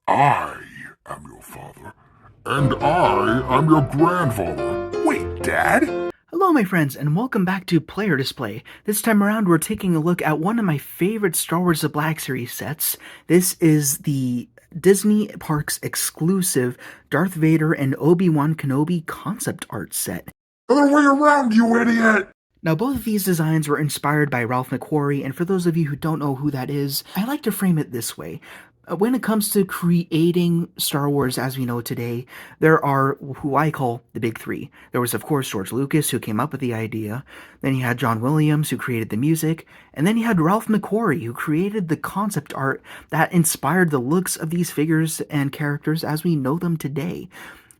I am your father, and I am your grandfather. Wait, Dad? Hello my friends, and welcome back to Player Display. This time around we're taking a look at one of my favorite Star Wars The Black Series sets. This is the Disney Parks exclusive Darth Vader and Obi Wan Kenobi concept art set. Other way around, you idiot! Now, both of these designs were inspired by Ralph Mcquarrie, and for those of you who don't know who that is, I like to frame it this way. When it comes to creating Star Wars as we know today, there are who I call the big three. There was, of course, George Lucas, who came up with the idea. Then you had John Williams, who created the music. And then you had Ralph McQuarrie, who created the concept art that inspired the looks of these figures and characters as we know them today.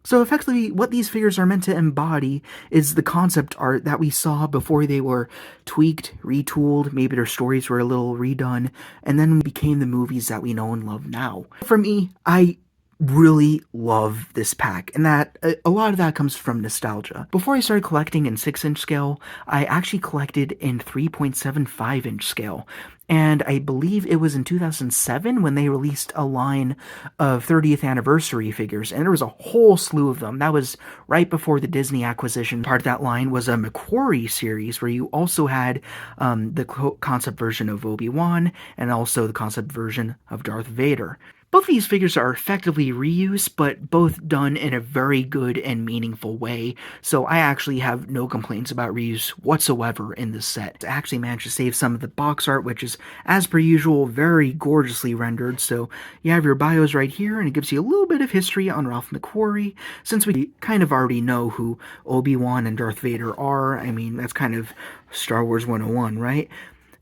So effectively, what these figures are meant to embody is the concept art that we saw before they were tweaked, retooled, maybe their stories were a little redone, and then became the movies that we know and love now. For me, I really love this pack, and that a lot of that comes from nostalgia. Before I started collecting in 6-inch scale, I actually collected in 3.75-inch scale. And I believe it was in 2007 when they released a line of 30th anniversary figures, and there was a whole slew of them. That was right before the Disney acquisition. Part of that line was a Mcquarrie series where you also had the concept version of Obi-Wan and also the concept version of Darth Vader. Both of these figures are effectively reused, but both done in a very good and meaningful way, so I actually have no complaints about reuse whatsoever in this set. I actually managed to save some of the box art, which is, as per usual, very gorgeously rendered, so you have your bios right here, and it gives you a little bit of history on Ralph McQuarrie, since we kind of already know who Obi-Wan and Darth Vader are. I mean, that's kind of Star Wars 101, right?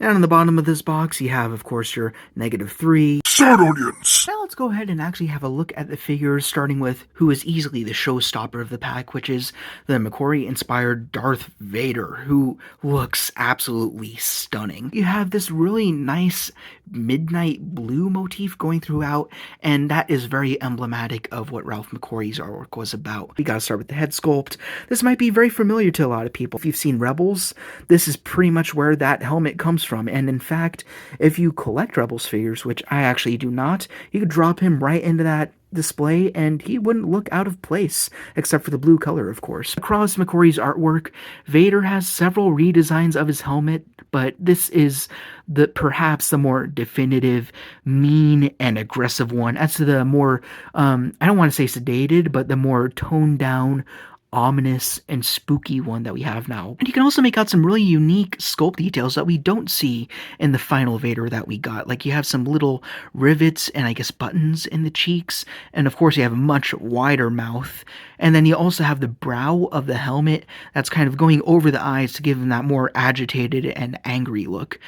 And on the bottom of this box, you have, of course, your -3. Sword onions! Now let's go ahead and actually have a look at the figures, starting with who is easily the showstopper of the pack, which is the Mcquarrie-inspired Darth Vader, who looks absolutely stunning. You have this really nice midnight blue motif going throughout, and that is very emblematic of what Ralph McQuarrie's artwork was about. We gotta start with the head sculpt. This might be very familiar to a lot of people. If you've seen Rebels, this is pretty much where that helmet comes from, and in fact, if you collect Rebels figures, which I actually do not, you could drop him right into that display and he wouldn't look out of place, except for the blue color, of course. Across McQuarrie's artwork, Vader has several redesigns of his helmet, but this is perhaps the more definitive, mean, and aggressive one. As to the more, I don't want to say sedated, but the more toned down, ominous and spooky one that we have now. And you can also make out some really unique sculpt details that we don't see in the final Vader that we got. Like you have some little rivets and I guess buttons in the cheeks, and of course you have a much wider mouth. And then you also have the brow of the helmet that's kind of going over the eyes to give him that more agitated and angry look.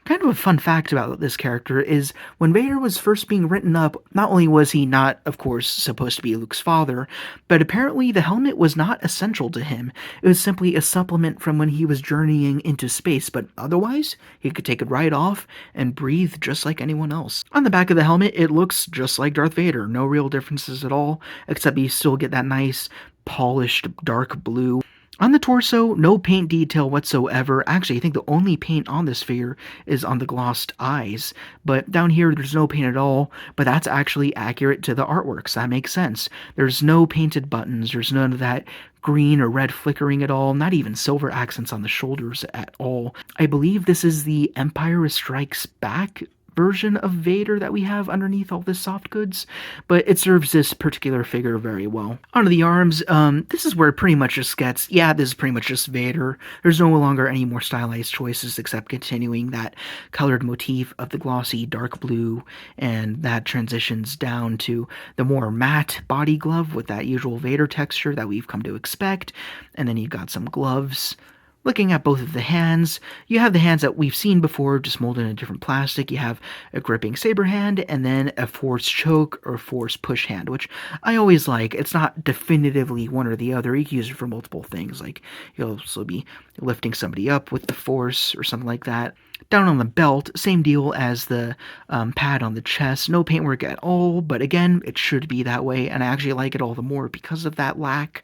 Kind of a fun fact about this character is when Vader was first being written up, not only was he not, of course, supposed to be Luke's father, but apparently the helmet was not essential to him. It was simply a supplement from when he was journeying into space, but otherwise, he could take it right off and breathe just like anyone else. On the back of the helmet, it looks just like Darth Vader. No real differences at all, except you still get that nice, polished, dark blue. On the torso, no paint detail whatsoever. Actually, I think the only paint on this figure is on the glossed eyes. But down here, there's no paint at all, but that's actually accurate to the artwork, so that makes sense. There's no painted buttons, there's none of that green or red flickering at all, not even silver accents on the shoulders at all. I believe this is the Empire Strikes Back version of Vader that we have underneath all this soft goods, but it serves this particular figure very well. Onto the arms, this is where it pretty much just gets, yeah, this is pretty much just Vader. There's no longer any more stylized choices except continuing that colored motif of the glossy dark blue, and that transitions down to the more matte body glove with that usual Vader texture that we've come to expect, and then you've got some gloves. Looking at both of the hands, you have the hands that we've seen before, just molded in a different plastic. You have a gripping saber hand, and then a force choke or force push hand, which I always like. It's not definitively one or the other. You can use it for multiple things, like you'll also be lifting somebody up with the force or something like that. Down on the belt, same deal as the pad on the chest. No paintwork at all, but again, it should be that way, and I actually like it all the more because of that lack.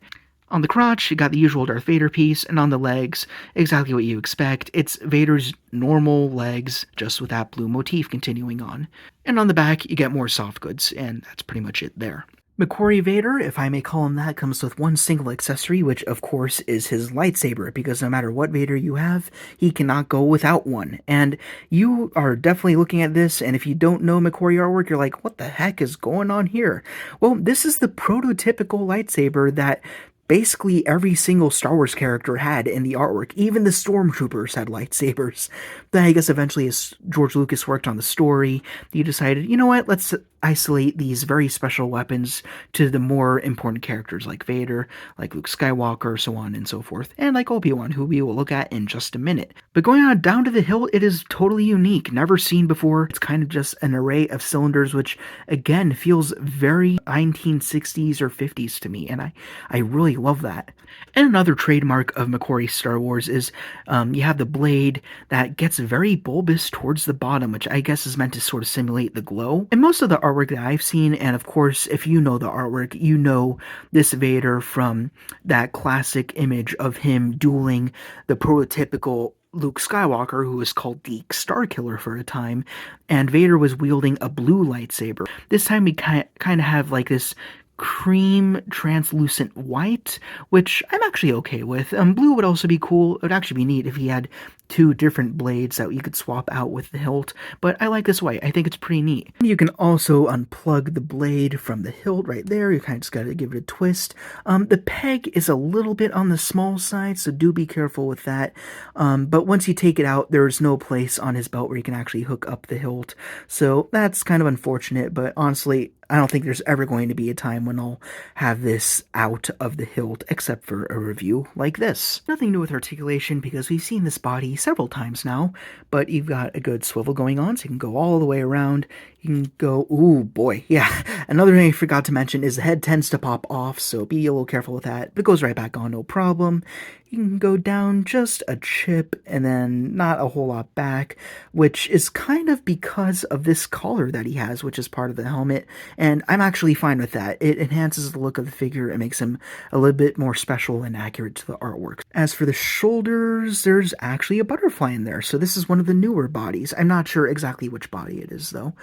On the crotch, you got the usual Darth Vader piece, and on the legs, exactly what you expect. It's Vader's normal legs, just with that blue motif continuing on. And on the back, you get more soft goods, and that's pretty much it there. Mcquarrie Vader, if I may call him that, comes with one single accessory, which of course is his lightsaber, because no matter what Vader you have, he cannot go without one. And you are definitely looking at this, and if you don't know Mcquarrie artwork, you're like, what the heck is going on here? Well, this is the prototypical lightsaber that basically every single Star Wars character had in the artwork. Even the stormtroopers had lightsabers. Then I guess eventually as George Lucas worked on the story, he decided, you know what, let's isolate these very special weapons to the more important characters like Vader, like Luke Skywalker, so on and so forth, and like Obi Wan, who we will look at in just a minute. But going on down to the hilt, it is totally unique, never seen before. It's kind of just an array of cylinders, which again feels very 1960s or 50s to me, and I really love that. And another trademark of Mcquarrie Star Wars is you have the blade that gets very bulbous towards the bottom, which I guess is meant to sort of simulate the glow. And most of the artwork that I've seen, and of course, if you know the artwork, you know this Vader from that classic image of him dueling the prototypical Luke Skywalker, who was called the Star Killer for a time, and Vader was wielding a blue lightsaber. This time we kind of have like this cream translucent white, which I'm actually okay with. Blue would also be cool. It would actually be neat if he had two different blades that you could swap out with the hilt, but I like this white. I think it's pretty neat. You can also unplug the blade from the hilt right there. You kind of just got to give it a twist. The peg is a little bit on the small side, so do be careful with that. But once you take it out, there's no place on his belt where you can actually hook up the hilt, so that's kind of unfortunate, but honestly, I don't think there's ever going to be a time when I'll have this out of the hilt, except for a review like this. Nothing new with articulation because we've seen this body several times now, but you've got a good swivel going on, so you can go all the way around. You can go, ooh boy, yeah. Another thing I forgot to mention is the head tends to pop off, so be a little careful with that, but it goes right back on, no problem. You can go down just a chip and then not a whole lot back, which is kind of because of this collar that he has, which is part of the helmet, and I'm actually fine with that. It enhances the look of the figure and makes him a little bit more special and accurate to the artwork. As for the shoulders, there's actually a butterfly in there, so this is one of the newer bodies. I'm not sure exactly which body it is, though.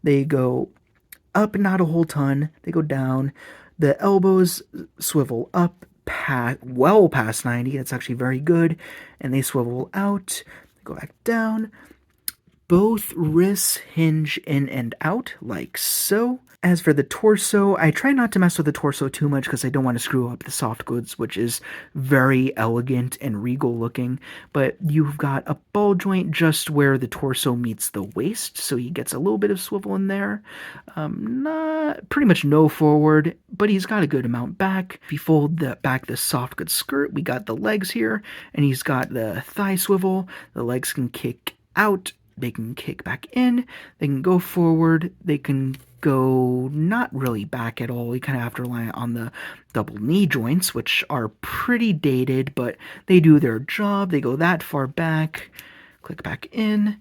They go up, not a whole ton. They go down. The elbows swivel up, well past 90. That's actually very good. And they swivel out, go back down. Both wrists hinge in and out like so. As for the torso, I try not to mess with the torso too much because I don't want to screw up the soft goods, which is very elegant and regal looking, but you've got a ball joint just where the torso meets the waist, so he gets a little bit of swivel in there. Not pretty much no forward, but he's got a good amount back. If you fold back the soft good skirt, we got the legs here, and he's got the thigh swivel. The legs can kick out, they can kick back in, they can go forward, they can go not really back at all. You kind of have to rely on the double knee joints, which are pretty dated, but they do their job. They go that far back, click back in.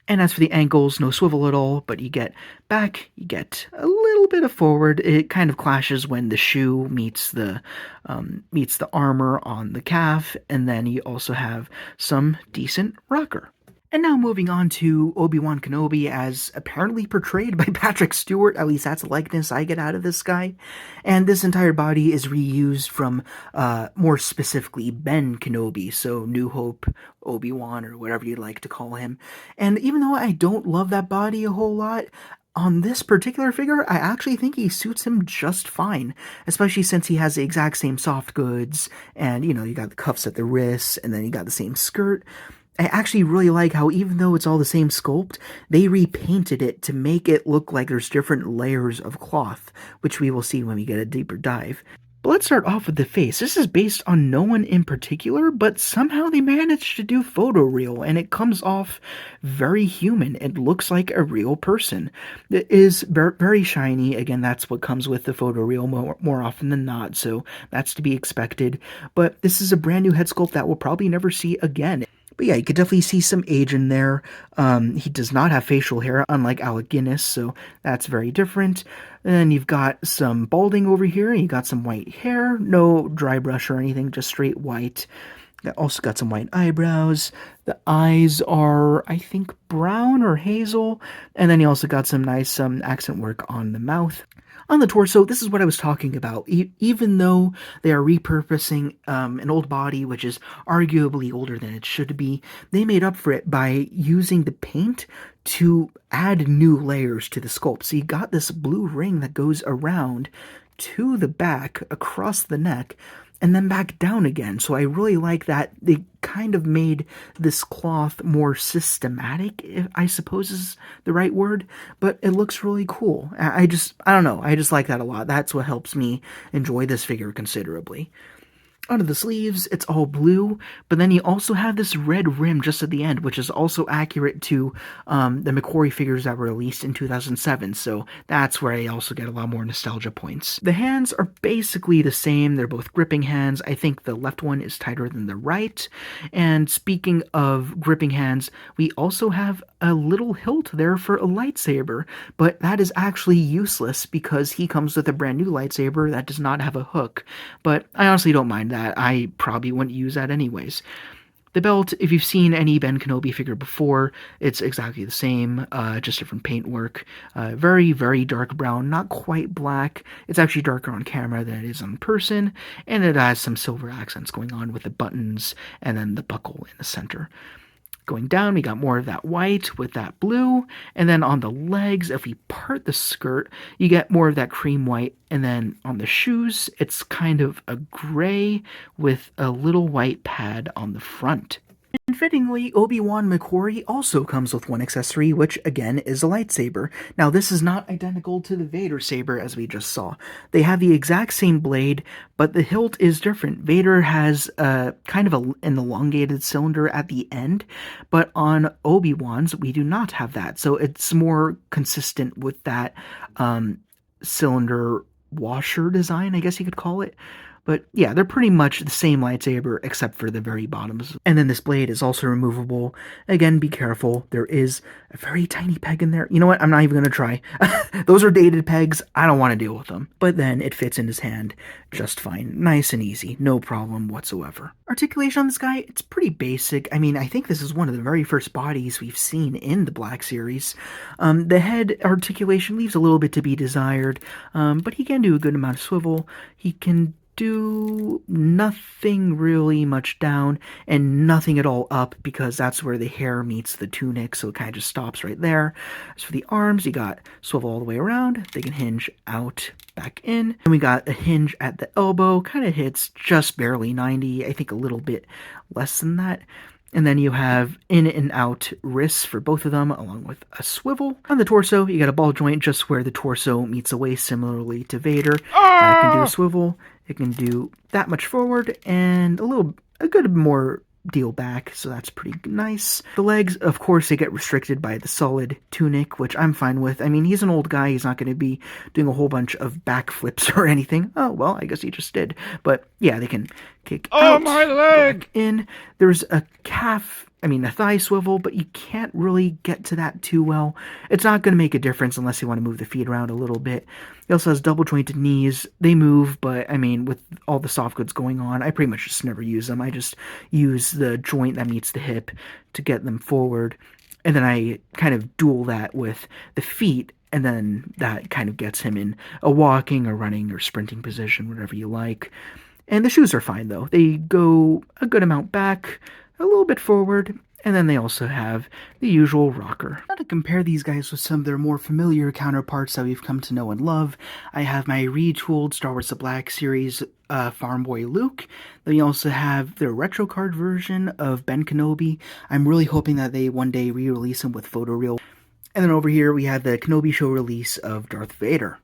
And as for the ankles, no swivel at all, but you get back, you get a little bit of forward. It kind of clashes when the shoe meets the armor on the calf, and then you also have some decent rocker. And now moving on to Obi Wan Kenobi as apparently portrayed by Patrick Stewart, at least that's a likeness I get out of this guy. And this entire body is reused from, more specifically, Ben Kenobi, so New Hope Obi-Wan, or whatever you'd like to call him. And even though I don't love that body a whole lot, on this particular figure, I actually think he suits him just fine, especially since he has the exact same soft goods, and, you know, you got the cuffs at the wrists, and then you got the same skirt. I actually really like how even though it's all the same sculpt, they repainted it to make it look like there's different layers of cloth, which we will see when we get a deeper dive. But let's start off with the face. This is based on no one in particular, but somehow they managed to do photoreal, and it comes off very human. It looks like a real person. It is very shiny. Again, that's what comes with the photoreal more often than not, so that's to be expected. But this is a brand new head sculpt that we'll probably never see again. But yeah, you could definitely see some age in there. He does not have facial hair, unlike Alec Guinness, so that's very different. And then you've got some balding over here, and you got some white hair, no dry brush or anything, just straight white. Also got some white eyebrows. The eyes are, I think, brown or hazel. And then you also got some nice accent work on the mouth. On the torso, this is what I was talking about. Even though they are repurposing an old body, which is arguably older than it should be, they made up for it by using the paint to add new layers to the sculpt. So you got this blue ring that goes around to the back, across the neck, and then back down again. So I really like that they kind of made this cloth more systematic, if I suppose is the right word, but it looks really cool. I don't know, I just like that a lot. That's what helps me enjoy this figure considerably. Under the sleeves, it's all blue, but then you also have this red rim just at the end, which is also accurate to the Mcquarrie figures that were released in 2007, so that's where I also get a lot more nostalgia points. The hands are basically the same. They're both gripping hands. I think the left one is tighter than the right, and speaking of gripping hands, we also have a little hilt there for a lightsaber, but that is actually useless because he comes with a brand new lightsaber that does not have a hook, but I honestly don't mind that. I probably wouldn't use that anyways. The belt, if you've seen any Ben Kenobi figure before, it's exactly the same, just different paintwork. Very, very dark brown, not quite black. It's actually darker on camera than it is on person, and it has some silver accents going on with the buttons and then the buckle in the center. Going down, we got more of that white with that blue, and then on the legs, if we part the skirt, you get more of that cream white, and then on the shoes, it's kind of a gray with a little white pad on the front. And fittingly, Obi Wan Mcquarrie also comes with one accessory, which again is a lightsaber. Now, this is not identical to the Vader saber as we just saw. They have the exact same blade, but the hilt is different. Vader has kind of an elongated cylinder at the end, but on Obi-Wan's, we do not have that. So it's more consistent with that cylinder washer design, I guess you could call it. But yeah, they're pretty much the same lightsaber except for the very bottoms. And then this blade is also removable. Again, be careful. There is a very tiny peg in there. You know what? I'm not even going to try. Those are dated pegs. I don't want to deal with them. But then it fits in his hand just fine. Nice and easy. No problem whatsoever. Articulation on this guy, it's pretty basic. I mean, I think this is one of the very first bodies we've seen in the Black Series. The head articulation leaves a little bit to be desired, but he can do a good amount of swivel. He can do nothing really much down and nothing at all up because that's where the hair meets the tunic, so it kind of just stops right there. As for the arms, you got swivel all the way around. They can hinge out, back in. And we got a hinge at the elbow, kind of hits just barely 90, I think a little bit less than that. And then you have in and out wrists for both of them, along with a swivel. On the torso, you got a ball joint just where the torso meets the waist, similarly to Vader. It can do a swivel. It can do that much forward and a good more deal back, so that's pretty nice. The legs, of course, they get restricted by the solid tunic, which I'm fine with. I mean, he's an old guy. He's not going to be doing a whole bunch of backflips or anything. Oh, well, I guess he just did. But yeah, they can kick out, my leg! back in. There's a thigh swivel, but you can't really get to that too well. It's not going to make a difference unless you want to move the feet around a little bit. He also has double jointed knees. They move, but I mean, with all the soft goods going on, I pretty much just never use them. I just use the joint that meets the hip to get them forward, and then I kind of dual that with the feet, and then that kind of gets him in a walking or running or sprinting position, whatever you like. And the shoes are fine, though. They go a good amount back, a little bit forward, and then they also have the usual rocker. Now to compare these guys with some of their more familiar counterparts that we've come to know and love, I have my retooled Star Wars The Black Series Farm Boy Luke. Then you also have the retro card version of Ben Kenobi. I'm really hoping that they one day re-release him with photoreal. And then over here we have the Kenobi Show release of Darth Vader.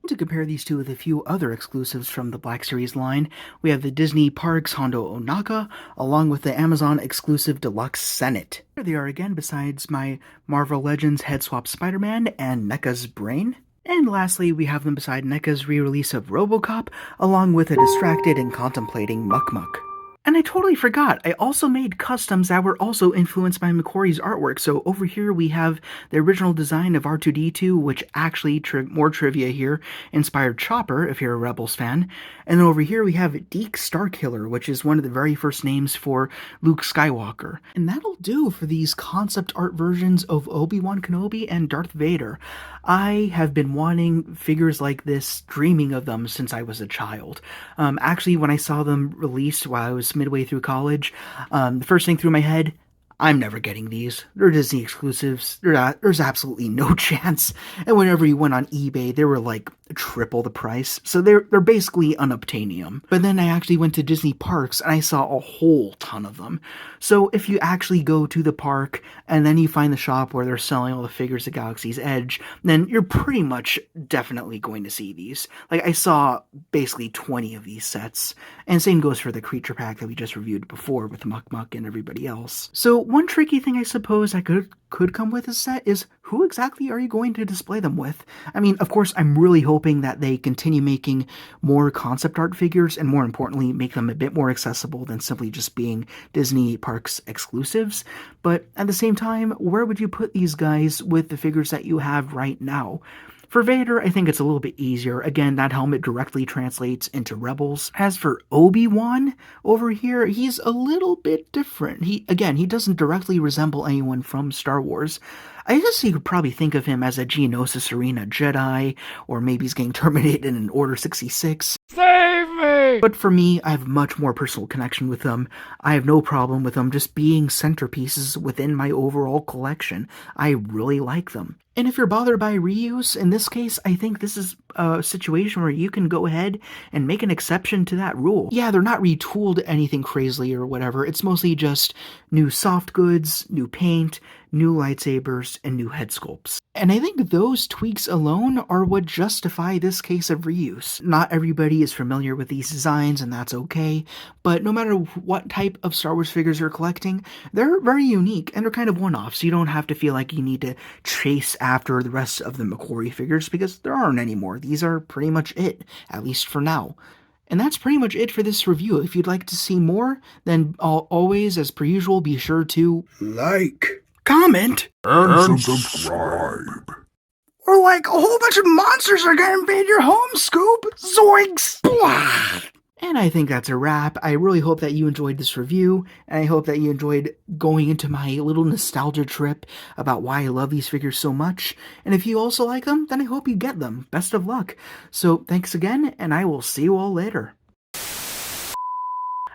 To compare these two with a few other exclusives from the Black Series line, we have the Disney Parks Hondo Ohnaka, along with the Amazon exclusive Deluxe Senate. Here they are again, besides my Marvel Legends Head Swap Spider-Man and NECA's Brain. And lastly, we have them beside NECA's re-release of RoboCop, along with a distracted and contemplating Muck Muck. And I totally forgot, I also made customs that were also influenced by Mcquarrie's artwork. So over here we have the original design of R2-D2, which actually, more trivia here, inspired Chopper, if you're a Rebels fan. And then over here we have Deke Starkiller, which is one of the very first names for Luke Skywalker. And that'll do for these concept art versions of Obi Wan Kenobi and Darth Vader. I have been wanting figures like this, dreaming of them since I was a child. Actually, when I saw them released while I was midway through college, the first thing through my head, I'm never getting these. They're Disney exclusives. There's absolutely no chance. And whenever you went on eBay, they were like triple the price. So they're basically unobtainium. But then I actually went to Disney parks and I saw a whole ton of them. So if you actually go to the park and then you find the shop where they're selling all the figures of Galaxy's Edge, then you're pretty much definitely going to see these. Like, I saw basically 20 of these sets. And same goes for the creature pack that we just reviewed before with Muck Muck and everybody else. So one tricky thing I suppose that could come with a set is, who exactly are you going to display them with? I mean, of course, I'm really hoping that they continue making more concept art figures and, more importantly, make them a bit more accessible than simply just being Disney Parks exclusives. But at the same time, where would you put these guys with the figures that you have right now? For Vader, I think it's a little bit easier. Again, that helmet directly translates into Rebels. As for Obi-Wan, over here, he's a little bit different. He doesn't directly resemble anyone from Star Wars. I guess you could probably think of him as a Geonosis Arena Jedi, or maybe he's getting terminated in Order 66. Save me! But for me, I have much more personal connection with them. I have no problem with them just being centerpieces within my overall collection. I really like them. And if you're bothered by reuse, in this case, I think this is a situation where you can go ahead and make an exception to that rule. Yeah, they're not retooled anything crazily or whatever. It's mostly just new soft goods, new paint, new lightsabers, and new head sculpts. And I think those tweaks alone are what justify this case of reuse. Not everybody is familiar with these designs, and that's okay, but no matter what type of Star Wars figures you're collecting, they're very unique, and they're kind of one-offs. You don't have to feel like you need to chase after the rest of the Mcquarrie figures, because there aren't any more. These are pretty much it, at least for now. And that's pretty much it for this review. If you'd like to see more, then always, as per usual, be sure to Like comment, and subscribe. or like a whole bunch of monsters are gonna invade your home, Scoop! Zoinks! Blah! And I think that's a wrap. I really hope that you enjoyed this review, and I hope that you enjoyed going into my little nostalgia trip about why I love these figures so much. And if you also like them, then I hope you get them. Best of luck. So thanks again, and I will see you all later.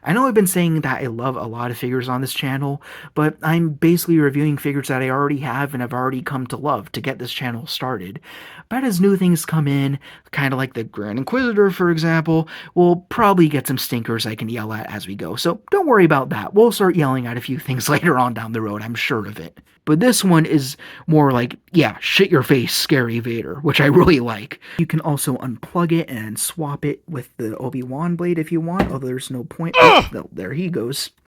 I know I've been saying that I love a lot of figures on this channel, but I'm basically reviewing figures that I already have and have already come to love to get this channel started. But as new things come in, kind of like the Grand Inquisitor, for example, we'll probably get some stinkers I can yell at as we go, so don't worry about that. We'll start yelling at a few things later on down the road, I'm sure of it. But this one is more like, yeah, shit your face, scary Vader, which I really like. You can also unplug it and swap it with the Obi-Wan blade if you want, although there's no point. Oh, there he goes.